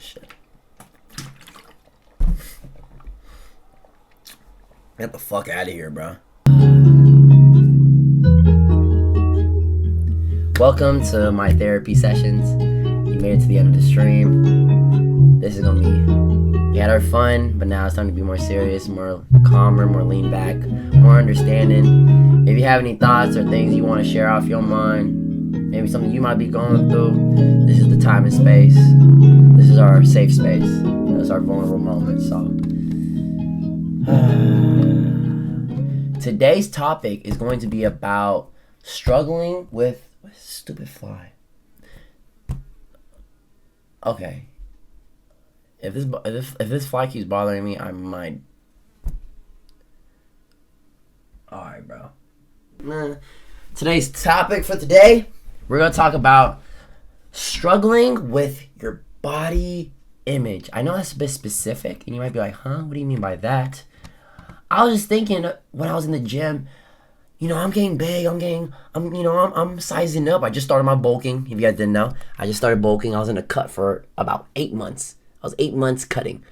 shit. Get the fuck out of here, bro. Welcome to my therapy sessions. You made it to the end of the stream. This is gonna be, we had our fun, but now it's time to be more serious, more calmer, more lean back, more understanding. If you have any thoughts or things you want to share off your mind, maybe something you might be going through, this is the time and space. This is our safe space. This is our vulnerable moment. So today's topic is going to be about struggling with stupid fly. Okay. If this fly keeps bothering me, I might. Alright, bro. Today's topic for today, we're gonna talk about struggling with your body image. I know that's a bit specific, and you might be like, huh? What do you mean by that? I was just thinking when I was in the gym, you know, I'm getting big, I'm sizing up. I just started my bulking, if you guys didn't know. I just started bulking. I was in a cut for about 8 months. I was 8 months cutting,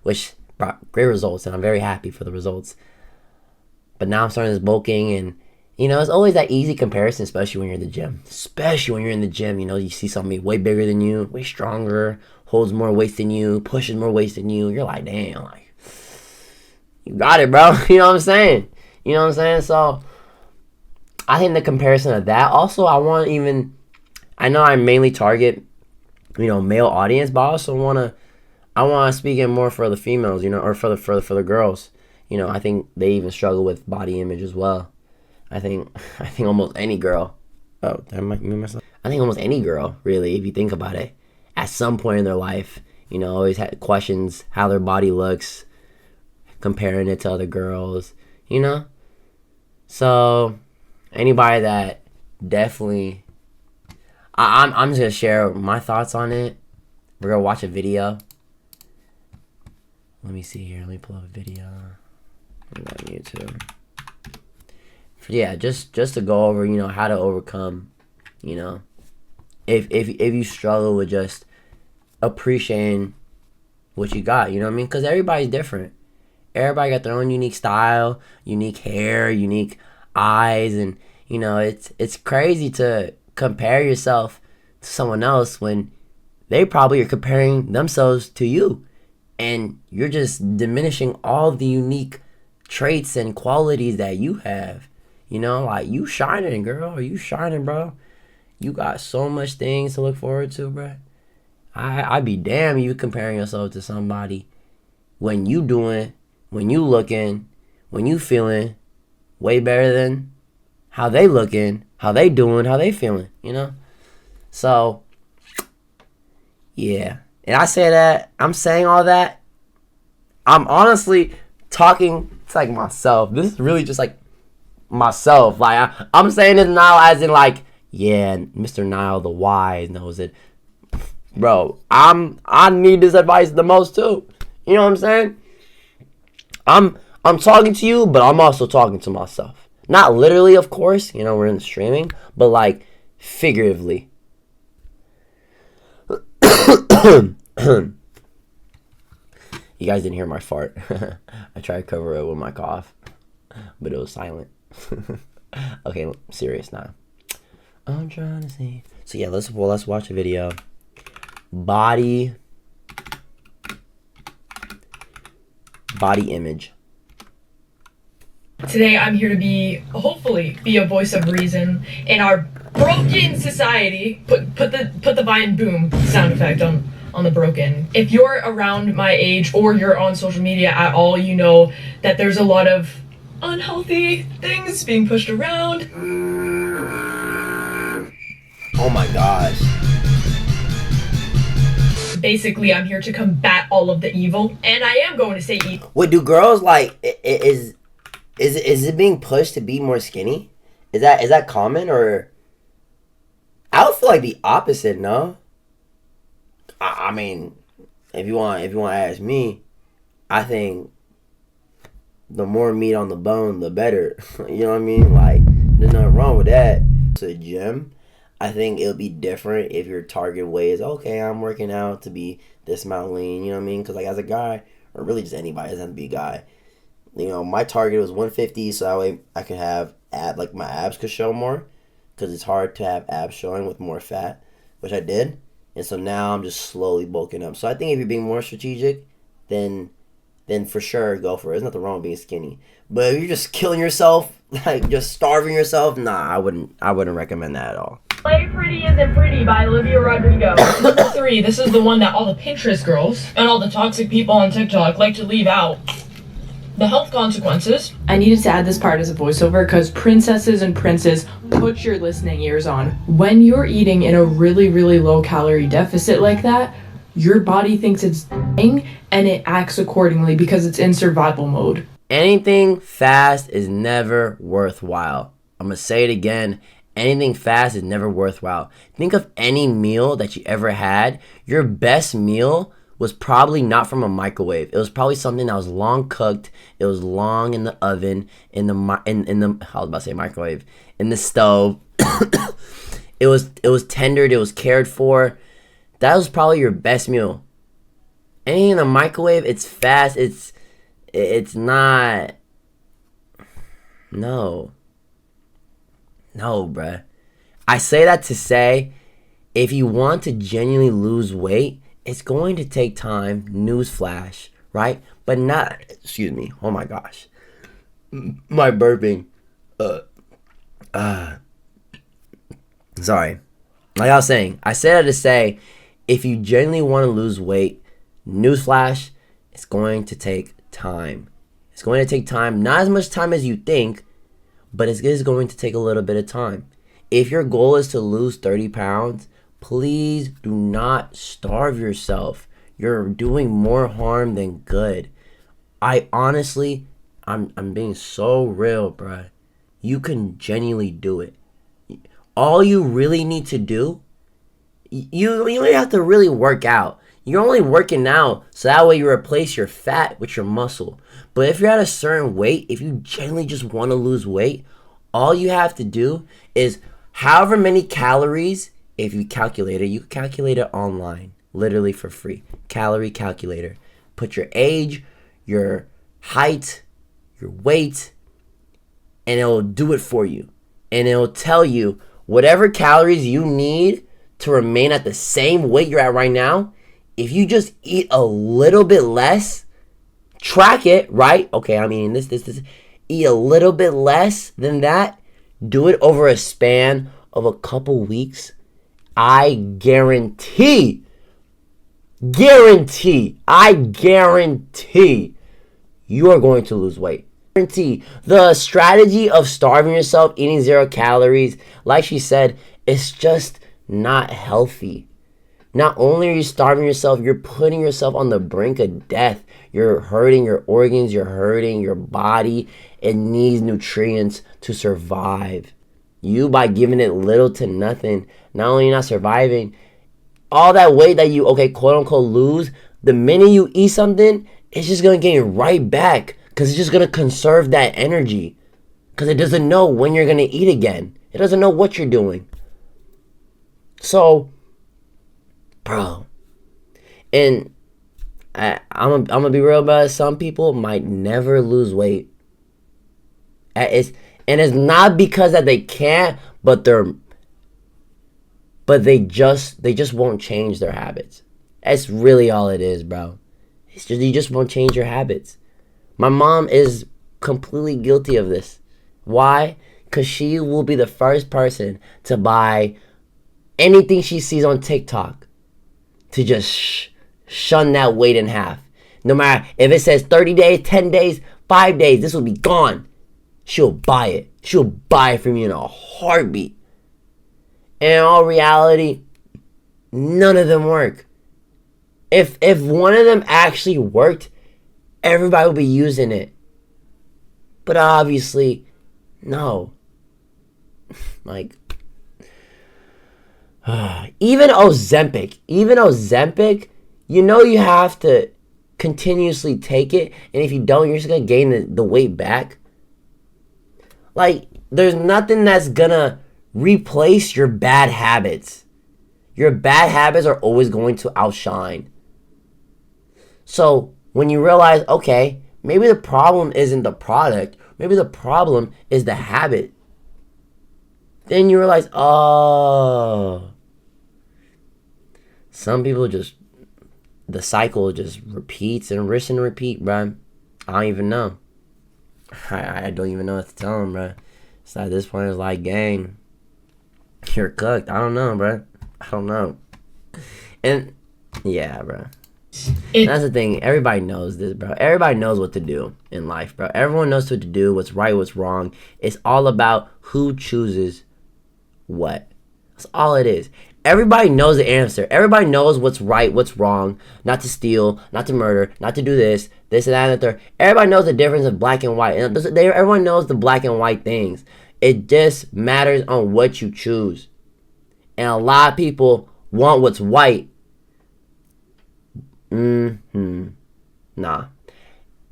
which brought great results, and I'm very happy for the results. But now I'm starting this bulking, and, you know, it's always that easy comparison, especially when you're in the gym. Especially when you're in the gym, you know, you see somebody way bigger than you, way stronger, holds more weights than you, pushes more weights than you. You're like, damn, like, you got it, bro. You know what I'm saying? You know what I'm saying? So I think the comparison of that. Also, I know I mainly target, you know, male audience, but I also want to speak in more for the females, you know, or for the girls. You know, I think they even struggle with body image as well. I think almost any girl. Oh, that might mean myself. I think almost any girl, really, if you think about it, at some point in their life, you know, always had questions how their body looks, comparing it to other girls, you know. So anybody that definitely, I'm just gonna share my thoughts on it. We're gonna watch a video. Let me see here. Let me pull up a video. On YouTube. Yeah, just to go over, you know, how to overcome, you know, if you struggle with just appreciating what you got, you know what I mean? Because everybody's different. Everybody got their own unique style, unique hair, unique eyes, and, you know, it's crazy to compare yourself to someone else when they probably are comparing themselves to you, and you're just diminishing all the unique traits and qualities that you have. You know, like, you shining, girl. You shining, bro. You got so much things to look forward to, bro. I'd be damn you comparing yourself to somebody when you doing, when you looking, when you feeling way better than how they looking, how they doing, how they feeling, you know? So, yeah. And I say that, I'm saying all that, I'm honestly talking to, like, myself. This is really just, like, myself. Like, I'm saying this now as in, like, yeah, Mr. Naiel the wise knows it. Bro, I need this advice the most, too. You know what I'm saying? I'm talking to you, but I'm also talking to myself. Not literally, of course. You know, we're in the streaming. But, like, figuratively. You guys didn't hear my fart. I tried to cover it with my cough, but it was silent. Okay, I'm serious now. I'm trying to see. So yeah, let's watch a video. Body image. Today I'm here to hopefully be a voice of reason in our broken society. Put the Vine boom sound effect on the broken. If you're around my age or you're on social media at all, you know that there's a lot of unhealthy things being pushed around. Oh my gosh. Basically, I'm here to combat all of the evil, and I am going to say evil. Wait, do girls, like, is it being pushed to be more skinny? Is that common, or I would feel like the opposite, no? I mean, if you want to ask me, I think the more meat on the bone, the better. You know what I mean? Like, there's nothing wrong with that. To the gym, I think it'll be different if your target weight is, okay, I'm working out to be this amount lean, you know what I mean? Because, like, as a guy, or really just anybody, doesn't have to be a guy, you know, my target was 150, so that way I could have, my abs could show more, because it's hard to have abs showing with more fat, which I did. And so now I'm just slowly bulking up. So I think if you're being more strategic, then for sure go for it. There's nothing wrong with being skinny. But if you're just killing yourself, like just starving yourself, nah, I wouldn't recommend that at all. Play Pretty Isn't Pretty by Olivia Rodrigo. Number 3, this is the one that all the Pinterest girls and all the toxic people on TikTok like to leave out. The health consequences. I needed to add this part as a voiceover because princesses and princes, put your listening ears on. When you're eating in a really, really low calorie deficit like that, your body thinks it's dying and it acts accordingly because it's in survival mode. Anything fast is never worthwhile. I'm going to say it again. Anything fast is never worthwhile. Think of any meal that you ever had. Your best meal was probably not from a microwave. It was probably something that was long cooked. It was long in the oven, in the I was about to say microwave, in the stove. It was tender. It was cared for. That was probably your best meal. Anything in the microwave, it's fast. It's not. No, bruh. I say that to say, if you want to genuinely lose weight, it's going to take time. Newsflash, right? But not. Excuse me. Oh my gosh. My burping. Sorry. Like I was saying, I said that to say, if you genuinely want to lose weight, newsflash, it's going to take time. It's going to take time. Not as much time as you think, but it is going to take a little bit of time. If your goal is to lose 30 pounds, please do not starve yourself. You're doing more harm than good. I honestly, I'm being so real, bruh. You can genuinely do it. All you really need to do, you don't have to really work out. You're only working out so that way you replace your fat with your muscle. But if you're at a certain weight, if you genuinely just want to lose weight, all you have to do is however many calories. If you calculate it, you can calculate it online, literally for free. Calorie calculator. Put your age, your height, your weight, and it'll do it for you. And it'll tell you whatever calories you need to remain at the same weight you're at right now. If you just eat a little bit less, track it, right? Okay, I mean, this. Eat a little bit less than that. Do it over a span of a couple weeks. I guarantee you are going to lose weight. Guarantee. The strategy of starving yourself, eating 0 calories, like she said, it's just not healthy. Not only are you starving yourself, you're putting yourself on the brink of death. You're hurting your organs, you're hurting your body. It needs nutrients to survive. You, by giving it little to nothing, not only not surviving, all that weight that you, quote unquote, lose, the minute you eat something, it's just going to gain right back because it's just going to conserve that energy because it doesn't know when you're going to eat again. It doesn't know what you're doing. So, bro, and I'm going to be real about it. Some people might never lose weight. And it's not because that they can't, but they just won't change their habits. That's really all it is, bro. It's just you just won't change your habits. My mom is completely guilty of this. Why? Because she will be the first person to buy anything she sees on TikTok to just shun that weight in half. No matter if it says 30 days, 10 days, 5 days, this will be gone. She'll buy it. She'll buy it from you in a heartbeat. And in all reality, none of them work. If one of them actually worked, everybody would be using it. But obviously, no. Like, even Ozempic, you know you have to continuously take it. And if you don't, you're just going to gain the weight back. Like, there's nothing that's gonna replace your bad habits. Your bad habits are always going to outshine. So when you realize, okay, maybe the problem isn't the product, maybe the problem is the habit, then you realize, oh, some people just, the cycle just repeats and repeat, bro. I don't even know. I don't even know what to tell them, bro. So at this point, it's like, gang, you're cooked. I don't know, bro. I don't know. And yeah, bro. That's the thing. Everybody knows this, bro. Everybody knows what to do in life, bro. Everyone knows what to do, what's right, what's wrong. It's all about who chooses what. That's all it is. Everybody knows the answer. Everybody knows what's right, what's wrong. Not to steal, not to murder, not to do this and that and the third. Everybody knows the difference of black and white. And everyone knows the black and white things. It just matters on what you choose. And a lot of people want what's white. Nah.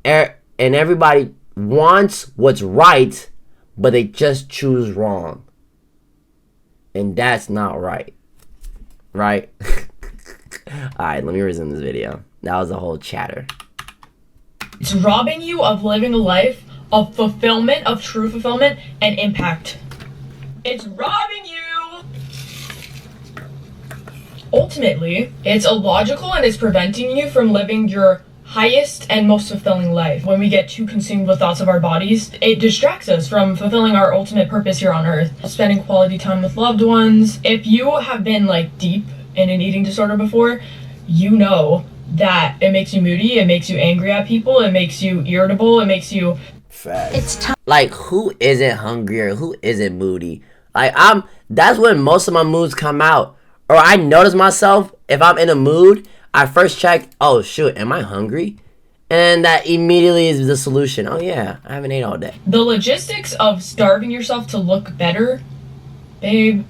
And everybody wants what's right, but they just choose wrong. And that's not right. Right? Alright, let me resume this video. That was a whole chatter. It's robbing you of living a life of fulfillment, of true fulfillment and impact. It's robbing you! Ultimately, it's illogical and it's preventing you from living your highest and most fulfilling life. When we get too consumed with thoughts of our bodies, it distracts us from fulfilling our ultimate purpose here on earth. Spending quality time with loved ones. If you have been like deep in an eating disorder before, you know that it makes you moody, it makes you angry at people, it makes you irritable, it makes you... It's like, who isn't hungry or who isn't moody? Like, that's when most of my moods come out. Or I notice myself, if I'm in a mood, I first check, oh shoot, am I hungry? And that immediately is the solution. Oh yeah, I haven't ate all day. The logistics of starving yourself to look better, babe,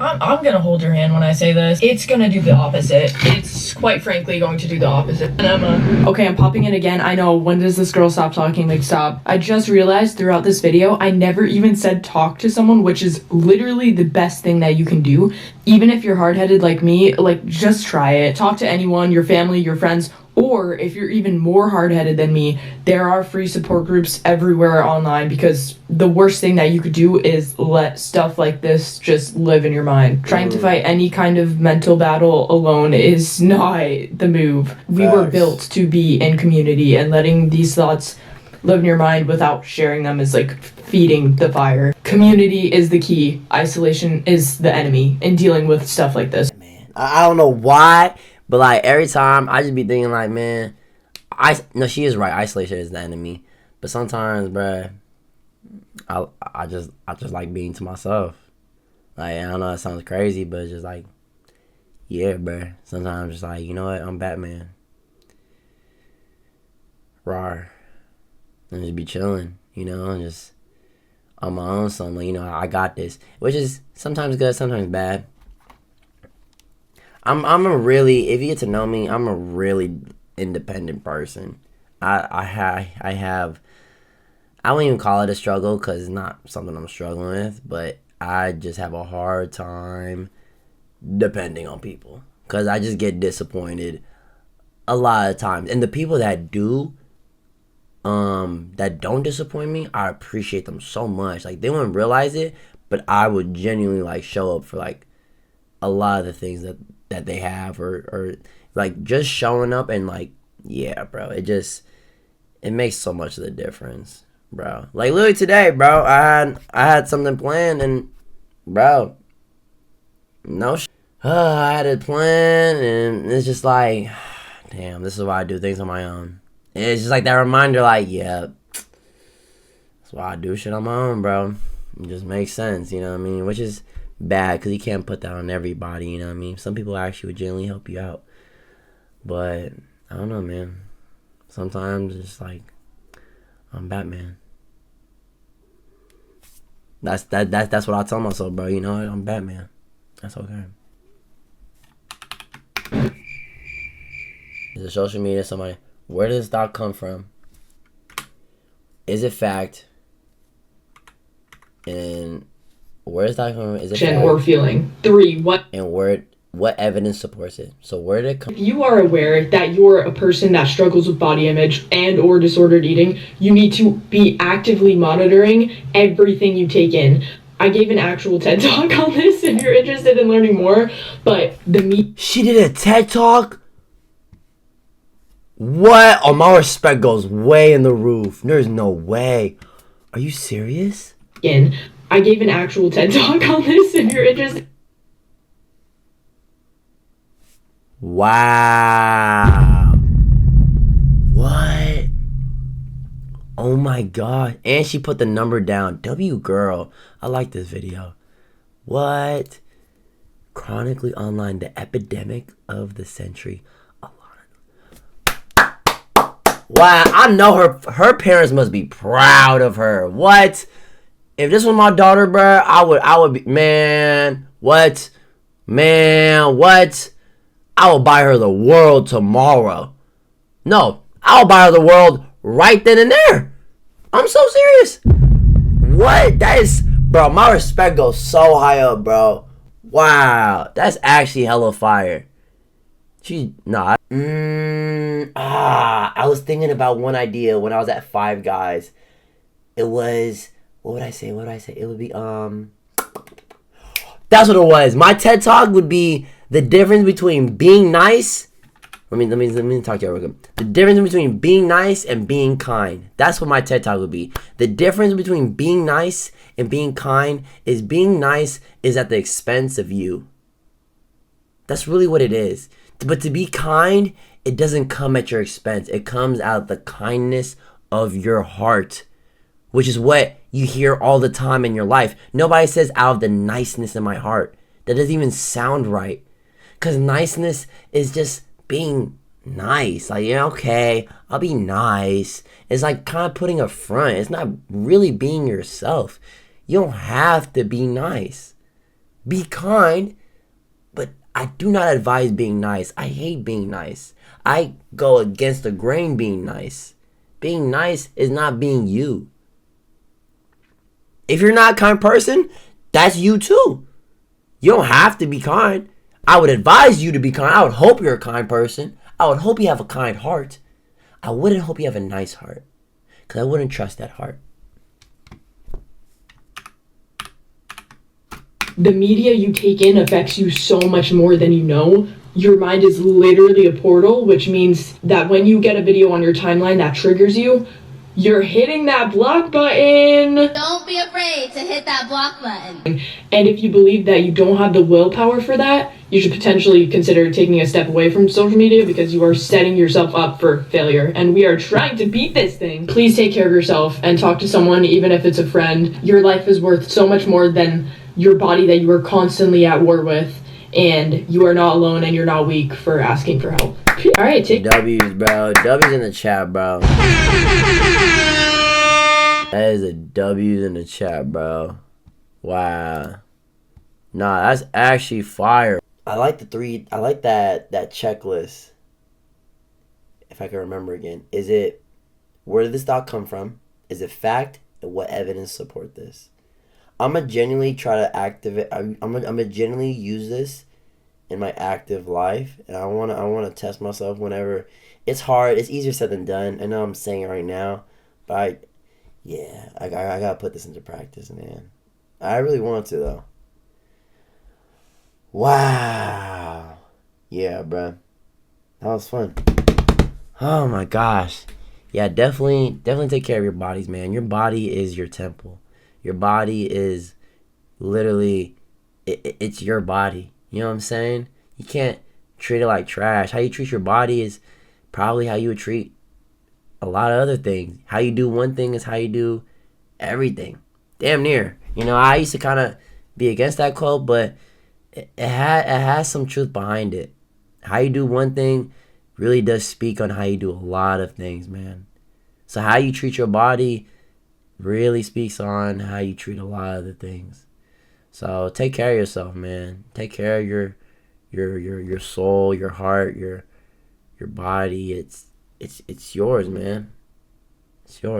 I'm gonna hold your hand when I say this. It's gonna do the opposite. It's quite frankly going to do the opposite. And Emma. Okay, I'm popping in again. I know, when does this girl stop talking? Like, stop. I just realized throughout this video, I never even said talk to someone, which is literally the best thing that you can do. Even if you're hard-headed like me, like, just try it. Talk to anyone, your family, your friends, or if you're even more hard-headed than me, there are free support groups everywhere online, because the worst thing that you could do is let stuff like this just live in your mind. Trying to fight any kind of mental battle alone is not the move. We were built to be in community, and letting these thoughts live in your mind without sharing them is like feeding the fire. Community is the key. Isolation is the enemy in dealing with stuff like this. Man, I don't know why, but like every time I just be thinking like, man, no, she is right. Isolation is the enemy. But sometimes, bruh, I just like being to myself. Like, I don't know, it sounds crazy, but it's just like, yeah, bruh. Sometimes I'm just like, you know what? I'm Batman. Rawr. And just be chilling, you know, and just on my own. So I'm like, you know, I got this, which is sometimes good, sometimes bad. I'm a really, if you get to know me, I'm a really independent person. I won't even call it a struggle because it's not something I'm struggling with, but I just have a hard time depending on people because I just get disappointed a lot of times. And the people that do, that don't disappoint me, I appreciate them so much. Like, they wouldn't realize it, but I would genuinely like show up for like a lot of the things that they have, or like just showing up and like, yeah, bro, it makes so much of the difference, bro. Like literally today, bro, I had something planned and, bro, I had it planned and it's just like, damn, this is why I do things on my own. And it's just like that reminder, like, yeah, that's why I do shit on my own, bro. It just makes sense, you know what I mean? Which is bad because you can't put that on everybody, you know what I mean? Some people actually would genuinely help you out, but I don't know, man. Sometimes it's like, I'm Batman. That's what I tell myself, bro. You know what? I'm Batman. That's okay. Is it social media? Somebody, where does this thought come from? Is it fact? And Where is that coming from? Is it fact? Or feeling? 3, And what evidence supports it? So where did it come? If you are aware that you're a person that struggles with body image and or disordered eating, you need to be actively monitoring everything you take in. I gave an actual TED Talk on this if you're interested in learning more, but She did a TED Talk? What? Oh, my respect goes way in the roof. There's no way. Are you serious? I gave an actual TED Talk on this if you're interested. Wow. What? Oh my god. And she put the number down. W girl. I like this video. What? Chronically online, the epidemic of the century. Wow, I know her parents must be proud of her. What? If this was my daughter, bro, I would be, man, what? Man, what? I will buy her the world tomorrow. No, I'll buy her the world right then and there. I'm so serious. What? That is, bro, my respect goes so high up, bro. Wow, that's actually hella fire. I was thinking about one idea when I was at Five Guys. It was, what would I say? It would be, that's what it was. My TED Talk would be the difference between being nice. Let me talk to you real quick. The difference between being nice and being kind. That's what my TED Talk would be. The difference between being nice and being kind is being nice is at the expense of you. That's really what it is. But to be kind, it doesn't come at your expense. It comes out of the kindness of your heart, which is what you hear all the time in your life. Nobody says out of the niceness in my heart. That doesn't even sound right. Because niceness is just being nice. Like, yeah, okay, I'll be nice. It's like kind of putting a front. It's not really being yourself. You don't have to be nice. Be kind, but I do not advise being nice. I hate being nice. I go against the grain being nice. Being nice is not being you. If you're not a kind person, that's you too. You don't have to be kind. I would advise you to be kind. I would hope you're a kind person. I would hope you have a kind heart. I wouldn't hope you have a nice heart, because I wouldn't trust that heart. The media you take in affects you so much more than you know. Your mind is literally a portal, which means that when you get a video on your timeline that triggers you, you're hitting that block button. Don't be afraid to hit that block button. And if you believe that you don't have the willpower for that, you should potentially consider taking a step away from social media, because you are setting yourself up for failure. And we are trying to beat this thing. Please take care of yourself and talk to someone, even if it's a friend. Your life is worth so much more than your body that you are constantly at war with. And you are not alone, and you're not weak for asking for help. All right, take W's, bro. W's in the chat, bro. That is a W's in the chat, bro. Wow. Nah, that's actually fire. I like that checklist. If I can remember again. Where did this thought come from? Is it fact? And what evidence support this? I'm gonna genuinely try to activate. I'm gonna genuinely use this in my active life, and I wanna test myself whenever. It's hard. It's easier said than done. I know I'm saying it right now, but I gotta put this into practice, man. I really want to though. Wow. Yeah, bro. That was fun. Oh my gosh. Yeah, definitely take care of your bodies, man. Your body is your temple. Your body is literally, it's your body. You know what I'm saying? You can't treat it like trash. How you treat your body is probably how you would treat a lot of other things. How you do one thing is how you do everything. Damn near. You know, I used to kind of be against that quote, but it has some truth behind it. How you do one thing really does speak on how you do a lot of things, man. So how you treat your body really speaks on how you treat a lot of the things. So take care of yourself, man. Take care of your soul, your heart, your body. It's yours, man. It's yours.